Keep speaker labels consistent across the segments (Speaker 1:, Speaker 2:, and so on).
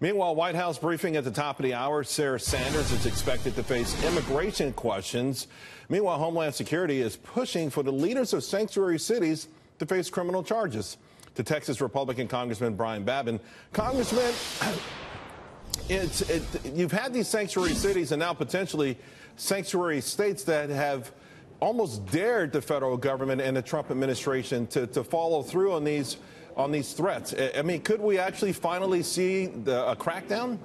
Speaker 1: Meanwhile, White House briefing at the top of the hour. Sarah Sanders is expected to face immigration questions. Meanwhile, Homeland Security is pushing for the leaders of sanctuary cities to face criminal charges. To Texas Republican Congressman Brian Babin, Congressman, you've had these sanctuary cities and now potentially sanctuary states that have almost dared the federal government and the Trump administration to follow through on these threats. I mean, could we actually finally see a crackdown?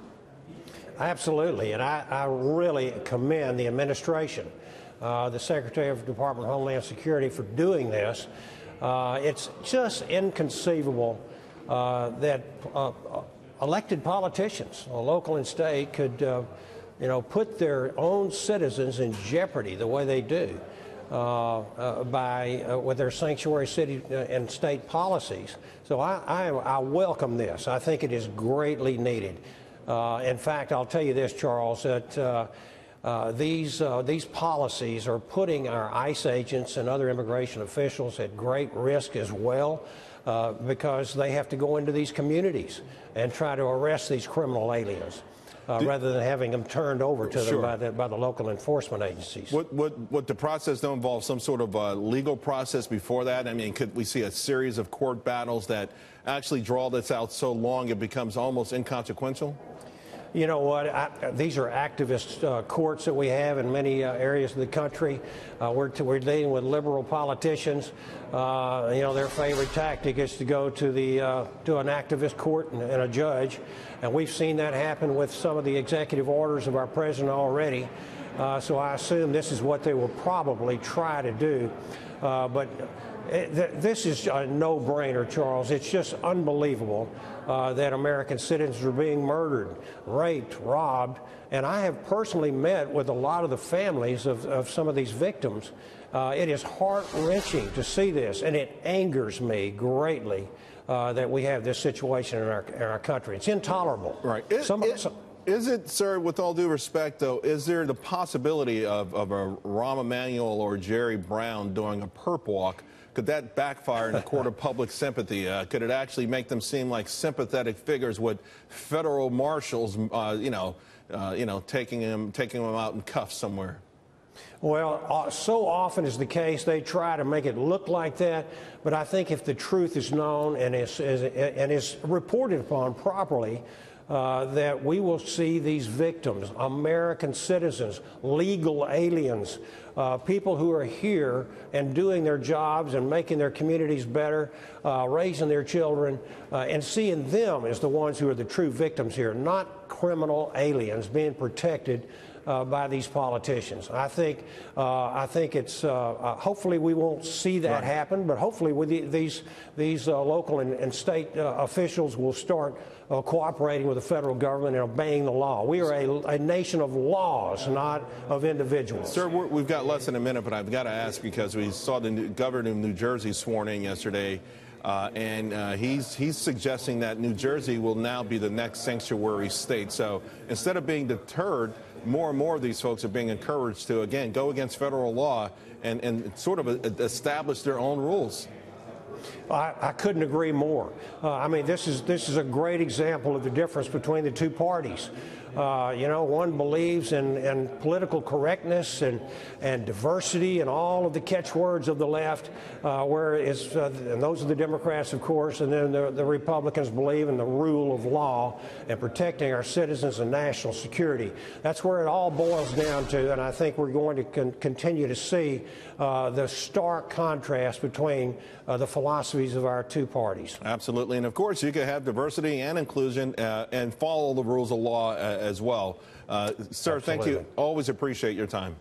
Speaker 1: Absolutely,
Speaker 2: and I really commend the administration, the Secretary of the Department of Homeland Security, for doing this. It's just inconceivable that elected politicians, local and state, could put their own citizens in jeopardy the way they do with their sanctuary city and state policies. So I welcome this. I think it is greatly needed. In fact, I'll tell you this, Charles, that these policies are putting our ICE agents and other immigration officials at great risk as well, because they have to go into these communities and try to arrest these criminal aliens. Rather than having them turned over to them by the local enforcement agencies.
Speaker 1: Would the process though involve some sort of legal process before that? I mean, could we see a series of court battles that actually draw this out so long it becomes almost inconsequential?
Speaker 2: You know what? These are activist courts that we have in many areas of the country. We're dealing with liberal politicians. Their favorite tactic is to go to an activist court and a judge, and we've seen that happen with some of the executive orders of our president already. So I assume this is what they will probably try to do. But this is a no-brainer, Charles. It's just unbelievable that American citizens are being murdered, raped, robbed. And I have personally met with a lot of the families of some of these victims. It is heart-wrenching to see this, and it angers me greatly that we have this situation in our country. It's intolerable.
Speaker 1: Right. Is it, sir, with all due respect, though, is there the possibility of a Rahm Emanuel or Jerry Brown doing a perp walk? Could that backfire in a court of public sympathy? Could it actually make them seem like sympathetic figures with federal marshals, taking them out in cuffs somewhere?
Speaker 2: Well, so often is the case, they try to make it look like that. But I think if the truth is known and is reported upon properly, that we will see these victims, American citizens, legal aliens, people who are here and doing their jobs and making their communities better, raising their children, and seeing them as the ones who are the true victims here, not criminal aliens being protected by these politicians. I think it's hopefully we won't see that happen, but hopefully with these local and state officials will start cooperating with the federal government and obeying the law. We are a nation of laws, not of individuals.
Speaker 1: Sir, we've got less than a minute, but I've got to ask because we saw the governor of New Jersey sworn in yesterday. He's suggesting that New Jersey will now be the next sanctuary state. So instead of being deterred, more and more of these folks are being encouraged to, again, go against federal law and sort of establish their own rules.
Speaker 2: I couldn't agree more. I mean, this is a great example of the difference between the two parties. One believes in political correctness and diversity and all of the catchwords of the left, whereas and those are the Democrats, of course, and then the Republicans believe in the rule of law and protecting our citizens and national security. That's where it all boils down to, and I think we're going to continue to see the stark contrast between the philosophies of our two parties.
Speaker 1: Absolutely, and of course you can have diversity and inclusion and follow the rules of law as well. Sir,
Speaker 2: Absolutely.
Speaker 1: Thank you. Always appreciate your time.